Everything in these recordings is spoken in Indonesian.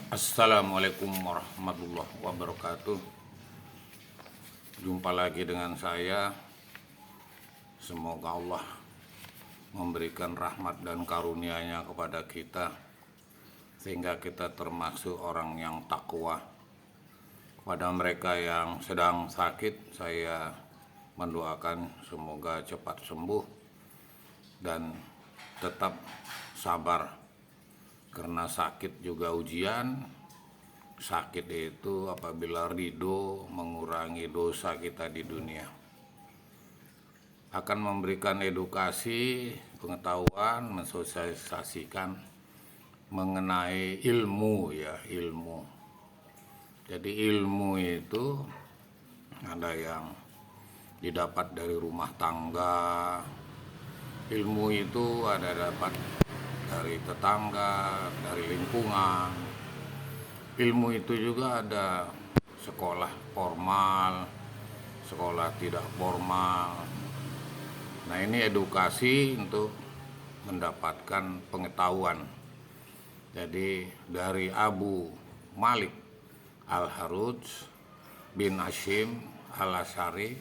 Assalamualaikum warahmatullahi wabarakatuh. Jumpa lagi dengan saya. Semoga Allah memberikan rahmat dan karunia-Nya kepada kita, sehingga kita termasuk orang yang takwa. Pada mereka yang sedang sakit, saya mendoakan semoga cepat sembuh dan tetap sabar, karena sakit juga ujian. Sakit itu apabila ridho mengurangi dosa kita di dunia, akan memberikan edukasi, pengetahuan, mensosialisasikan mengenai ilmu, ya, ilmu. Jadi ilmu itu ada yang didapat dari rumah tangga, ilmu itu ada dapat dari tetangga, dari lingkungan. Ilmu itu juga ada sekolah formal, sekolah tidak formal. Nah, ini edukasi untuk mendapatkan pengetahuan. Jadi dari Abu Malik Al-Haruj bin Hashim Al-Asy'ari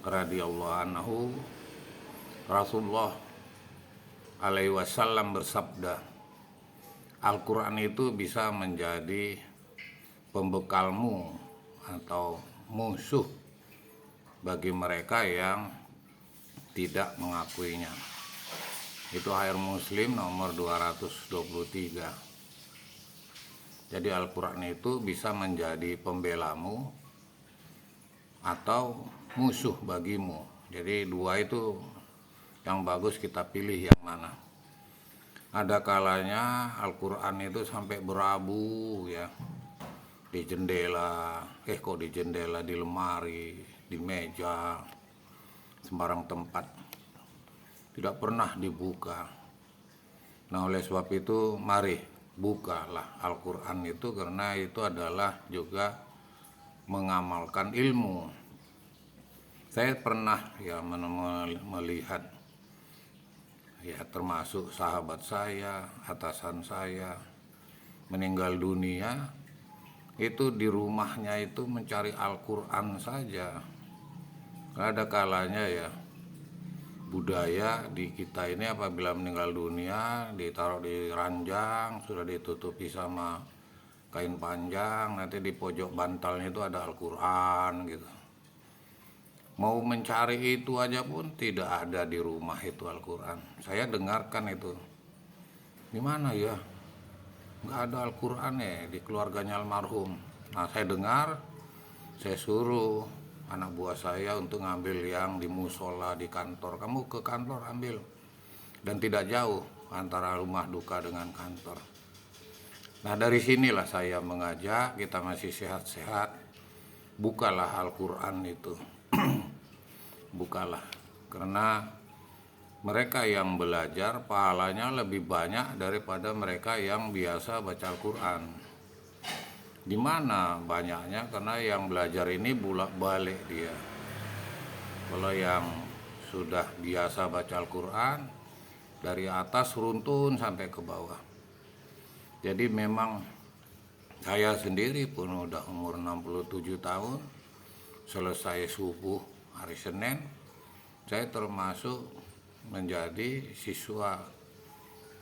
radhiyallahu anhu, Rasulullah alaihi wasallam bersabda, Al-Quran itu bisa menjadi pembekalmu atau musuh bagi mereka yang tidak mengakuinya. Itu Sahih Muslim nomor 223. Jadi Al-Quran itu bisa menjadi pembelamu atau musuh bagimu. Jadi dua itu yang bagus, kita pilih yang mana. Ada kalanya Al-Quran itu sampai berabu, ya, di jendela, di lemari, di meja, sembarang tempat, tidak pernah dibuka. Nah, oleh sebab itu mari bukalah Al-Quran itu, karena itu adalah juga mengamalkan ilmu. Saya pernah melihat, ya, termasuk sahabat saya, atasan saya meninggal dunia, itu di rumahnya itu mencari Al-Quran saja. Ada kalanya, ya, budaya di kita ini apabila meninggal dunia ditaruh di ranjang, sudah ditutupi sama kain panjang, nanti di pojok bantalnya itu ada Al-Quran gitu. Mau mencari itu aja pun tidak ada di rumah itu Al-Quran. Saya dengarkan itu, di mana ya? Nggak ada Al-Quran ya di keluarganya almarhum. Nah, saya dengar, saya suruh anak buah saya untuk ngambil yang di musola di kantor. Kamu ke kantor ambil, dan tidak jauh antara rumah duka dengan kantor. Nah, dari sinilah saya mengajak, kita masih sehat-sehat, bukalah Al-Quran itu. Bukalah, karena mereka yang belajar pahalanya lebih banyak daripada mereka yang biasa baca Al-Quran. Di mana banyaknya? Karena yang belajar ini bolak-balik dia. Kalau yang sudah biasa baca Al-Quran, dari atas runtun sampai ke bawah. Jadi memang saya sendiri pun udah umur 67 tahun, selesai subuh hari Senin, saya termasuk menjadi siswa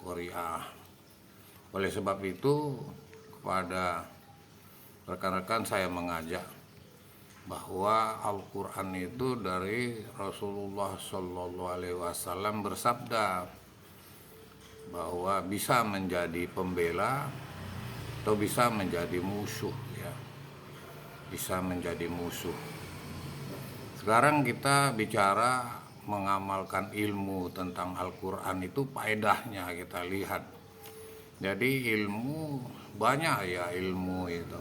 Qori'ah. Oleh sebab itu, kepada rekan-rekan saya mengajak bahwa Al-Quran itu dari Rasulullah Shallallahu Alaihi Wasallam bersabda bahwa bisa menjadi pembela atau bisa menjadi musuh, ya, bisa menjadi musuh. Sekarang kita bicara mengamalkan ilmu tentang Al-Quran itu, faedahnya kita lihat. Jadi ilmu banyak, ya, ilmu itu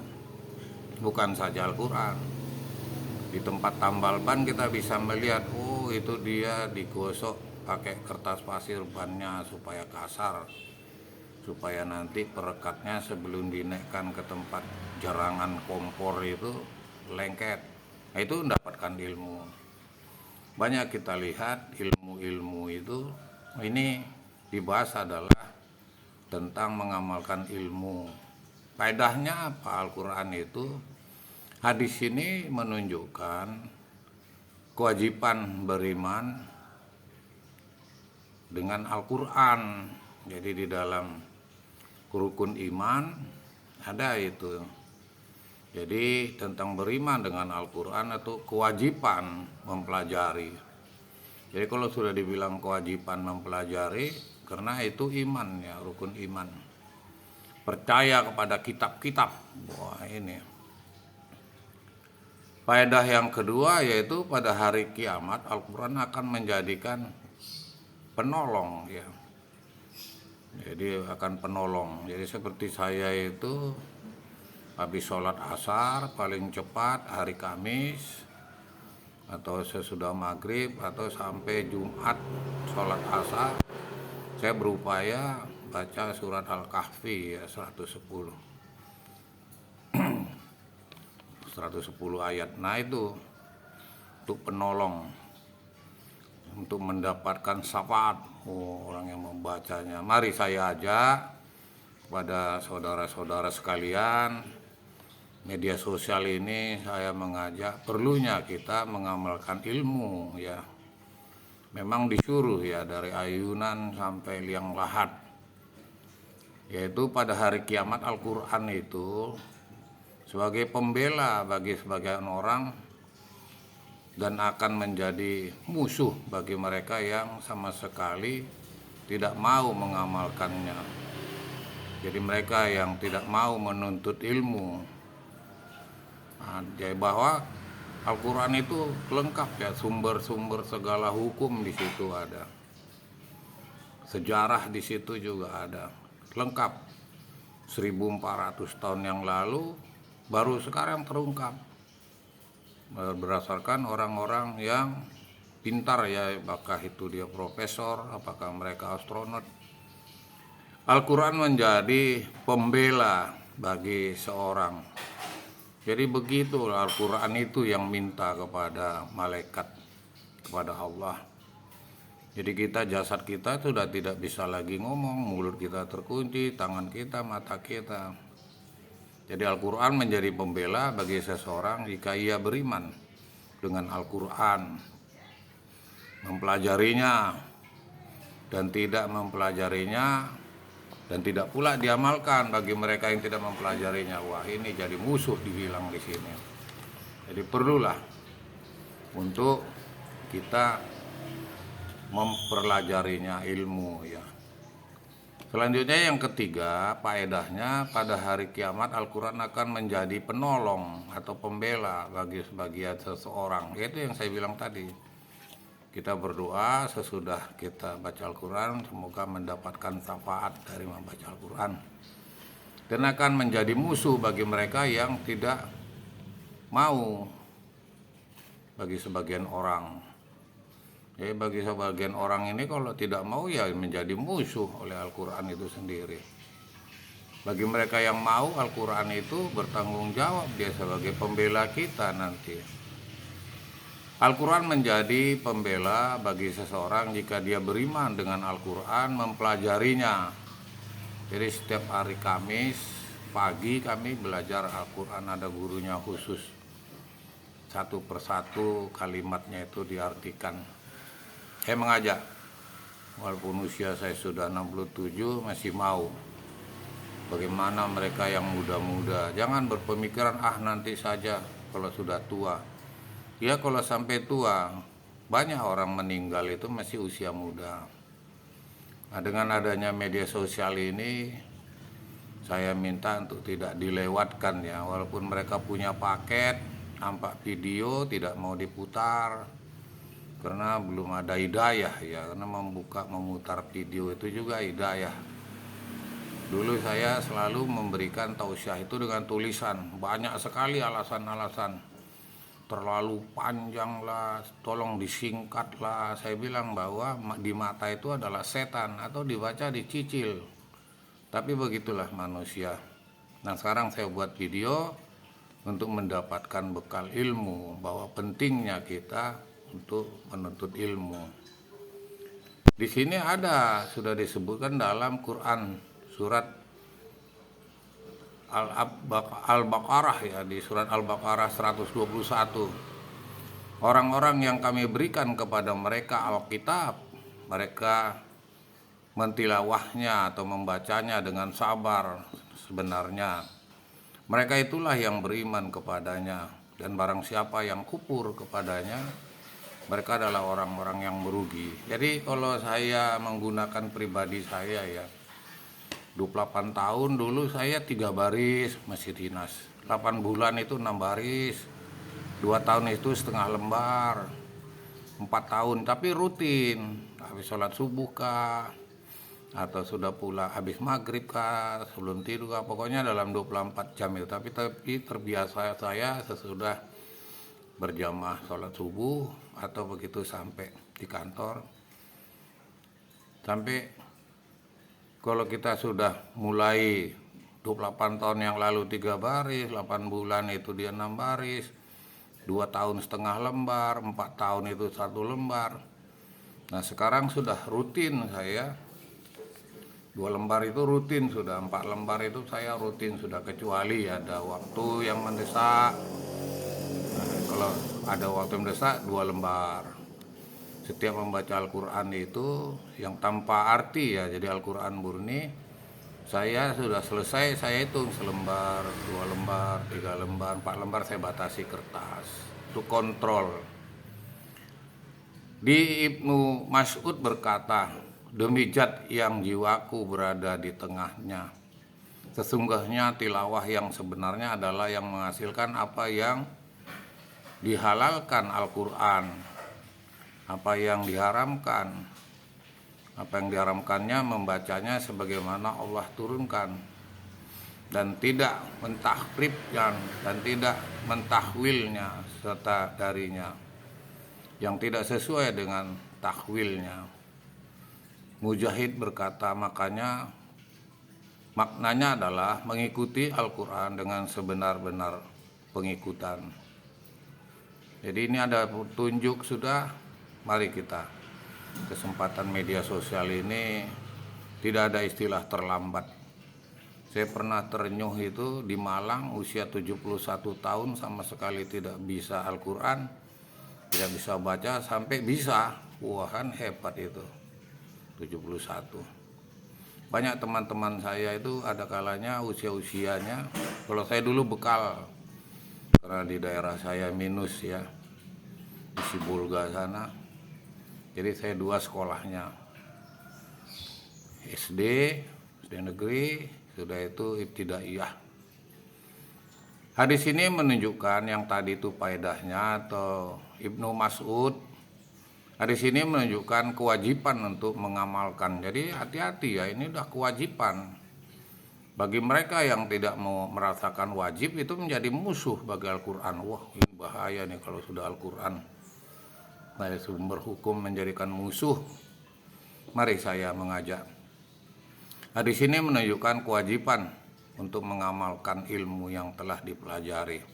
bukan saja Al-Quran. Di tempat tambal ban kita bisa melihat, oh itu dia digosok pakai kertas pasir bannya supaya kasar, supaya nanti perekatnya sebelum dinaikkan ke tempat jarangan kompor itu lengket. Nah, itu mendapatkan ilmu. Banyak kita lihat ilmu-ilmu itu, ini dibahas adalah tentang mengamalkan ilmu. Faedahnya apa Al-Quran itu? Hadis ini menunjukkan kewajiban beriman dengan Al-Quran. Jadi di dalam rukun iman ada itu. Jadi tentang beriman dengan Al-Quran itu kewajiban mempelajari. Jadi kalau sudah dibilang kewajiban mempelajari, karena itu iman ya, rukun iman. Percaya kepada kitab-kitab. Wah ini. Faedah yang kedua yaitu pada hari kiamat Al-Quran akan menjadikan penolong ya. Jadi akan penolong. Jadi seperti saya itu habis sholat asar paling cepat hari Kamis atau sesudah maghrib atau sampai Jumat sholat asar, saya berupaya baca surat Al-Kahfi ya 110 ayat. Nah itu untuk penolong, untuk mendapatkan syafaat orang yang membacanya. Mari saya ajak kepada saudara-saudara sekalian, media sosial ini saya mengajak perlunya kita mengamalkan ilmu ya. Memang disuruh ya dari ayunan sampai liang lahat. Yaitu pada hari kiamat Al-Quran itu sebagai pembela bagi sebagian orang dan akan menjadi musuh bagi mereka yang sama sekali tidak mau mengamalkannya. Jadi mereka yang tidak mau menuntut ilmu. Nah, jadi bahwa Al-Quran itu lengkap ya, sumber-sumber segala hukum di situ ada. Sejarah di situ juga ada. Lengkap. 1400 tahun yang lalu baru sekarang terungkap. Berdasarkan orang-orang yang pintar ya, apakah itu dia profesor, apakah mereka astronot. Al-Quran menjadi pembela bagi seorang. Jadi begitu Al-Quran itu yang minta kepada malaikat, kepada Allah. Jadi kita, jasad kita sudah tidak bisa lagi ngomong, mulut kita terkunci, tangan kita, mata kita. Jadi Al-Quran menjadi pembela bagi seseorang jika ia beriman dengan Al-Quran, mempelajarinya dan tidak mempelajarinya, dan tidak pula diamalkan bagi mereka yang tidak mempelajarinya. Wah ini jadi musuh dibilang di sini. Jadi perlulah untuk kita mempelajarinya ilmu ya. Selanjutnya yang ketiga, faedahnya pada hari kiamat Al-Quran akan menjadi penolong atau pembela bagi sebagian seseorang. Itu yang saya bilang tadi. Kita berdoa sesudah kita baca Al-Quran, semoga mendapatkan syafaat dari membaca Al-Quran. Dan akan menjadi musuh bagi mereka yang tidak mau, bagi sebagian orang. Jadi bagi sebagian orang ini kalau tidak mau ya menjadi musuh oleh Al-Quran itu sendiri. Bagi mereka yang mau, Al-Quran itu bertanggung jawab, dia sebagai pembela kita nanti. Al-Quran menjadi pembela bagi seseorang jika dia beriman dengan Al-Quran, mempelajarinya. Jadi setiap hari Kamis pagi kami belajar Al-Quran, ada gurunya khusus. Satu persatu kalimatnya itu diartikan. Saya mengajak, walaupun usia saya sudah 67 masih mau. Bagaimana mereka yang muda-muda, jangan berpemikiran nanti saja kalau sudah tua. Ya kalau sampai tua, banyak orang meninggal itu masih usia muda. Nah dengan adanya media sosial ini, saya minta untuk tidak dilewatkan ya. Walaupun mereka punya paket, nampak video tidak mau diputar. Karena belum ada hidayah ya, karena memutar video itu juga hidayah. Dulu saya selalu memberikan tausiah itu dengan tulisan, banyak sekali alasan-alasan. Terlalu panjang lah, tolong disingkat lah. Saya bilang bahwa di mata itu adalah setan, atau dibaca dicicil. Tapi begitulah manusia. Nah sekarang saya buat video untuk mendapatkan bekal ilmu, bahwa pentingnya kita untuk menuntut ilmu. Di sini sudah disebutkan dalam Quran surat Al-Baqarah ya, di surat Al-Baqarah 121. Orang-orang yang kami berikan kepada mereka Alkitab, mereka mentilawahnya atau membacanya dengan sabar, sebenarnya mereka itulah yang beriman kepadanya, dan barang siapa yang kufur kepadanya, mereka adalah orang-orang yang merugi. Jadi kalau saya menggunakan pribadi saya ya, 28 tahun dulu saya 3 baris masih dinas, 8 bulan itu 6 baris, 2 tahun itu setengah lembar, 4 tahun tapi rutin, habis sholat subuh kah, atau sudah pulang habis maghrib kah, sebelum tidur kah, pokoknya dalam 24 jam itu. Tapi terbiasa saya sesudah berjamaah sholat subuh atau begitu sampai di kantor. Sampai kalau kita sudah mulai 28 tahun yang lalu 3 baris, 8 bulan itu dia 6 baris, 2 tahun setengah lembar, 4 tahun itu 1 lembar. Nah sekarang sudah rutin saya, 2 lembar itu rutin sudah, 4 lembar itu saya rutin sudah, kecuali ada waktu yang mendesak. Nah, kalau ada waktu yang mendesak 2 lembar. Setiap membaca Al-Quran itu yang tanpa arti ya, jadi Al-Quran murni, saya sudah selesai, saya hitung selembar, 2 lembar, 3 lembar, 4 lembar, saya batasi kertas. Itu kontrol. Di Ibnu Mas'ud berkata, demi zat yang jiwaku berada di tengahnya, sesungguhnya tilawah yang sebenarnya adalah yang menghasilkan apa yang dihalalkan Al-Quran, apa yang diharamkan. Apa yang diharamkannya membacanya sebagaimana Allah turunkan, dan tidak mentahrifnya dan tidak mentahwilnya serta darinya yang tidak sesuai dengan tahwilnya. Mujahid berkata, maknanya adalah mengikuti Al-Quran dengan sebenar-benar pengikutan. Jadi ini ada petunjuk sudah. Mari kita, kesempatan media sosial ini tidak ada istilah terlambat. Saya pernah terenyuh itu di Malang, usia 71 tahun sama sekali tidak bisa Al-Quran, tidak bisa baca, sampai bisa. Wah kan hebat itu, 71. Banyak teman-teman saya itu ada kalanya usia-usianya, kalau saya dulu bekal, karena di daerah saya minus ya, di Sibulga sana. Jadi saya 2 sekolahnya, SD negeri, sudah itu ibtidaiyah. Hadis ini menunjukkan yang tadi itu faedahnya, atau Ibnu Mas'ud, hadis ini menunjukkan kewajiban untuk mengamalkan. Jadi hati-hati ya, ini udah kewajiban. Bagi mereka yang tidak mau merasakan wajib, itu menjadi musuh bagi Al-Quran. Wah ini bahaya nih kalau sudah Al-Quran dari sumber hukum menjadikan musuh. Mari saya mengajak. Hadis ini menunjukkan kewajiban untuk mengamalkan ilmu yang telah dipelajari.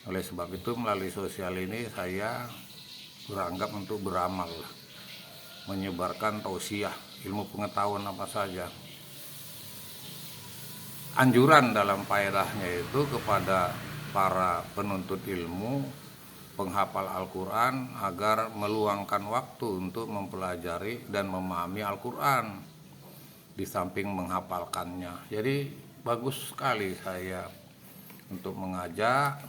Oleh sebab itu melalui sosial ini saya beranggap untuk beramal, menyebarkan tausiah, ilmu pengetahuan apa saja. Anjuran dalam faedahnya itu kepada para penuntut ilmu, penghafal Al-Quran, agar meluangkan waktu untuk mempelajari dan memahami Al-Quran di samping menghafalkannya. Jadi bagus sekali saya untuk mengajak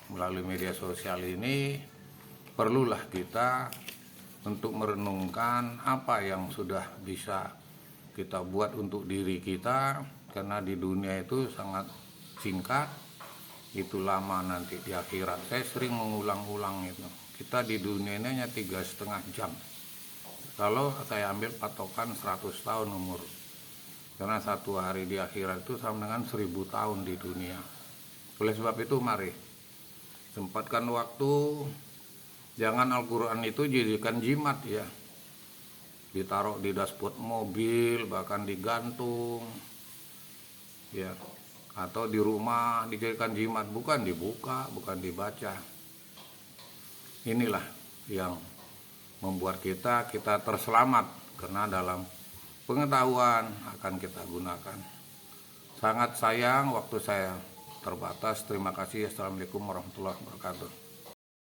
melalui media sosial ini. Perlulah kita untuk merenungkan apa yang sudah bisa kita buat untuk diri kita, karena di dunia itu sangat singkat, itu lama nanti di akhirat. Saya sering mengulang-ulang itu, kita di dunia ini hanya 3,5 jam. Kalau saya ambil patokan 100 tahun umur, karena 1 hari di akhirat itu sama dengan 1000 tahun di dunia. Oleh sebab itu mari sempatkan waktu, jangan Al-Quran itu jadikan jimat ya, ditaruh di dashboard mobil, bahkan digantung ya, atau di rumah dijadikan jimat, bukan dibuka, bukan dibaca. Inilah yang membuat kita terselamat, karena dalam pengetahuan akan kita gunakan. Sangat sayang waktu saya terbatas. Terima kasih. Assalamualaikum warahmatullahi wabarakatuh.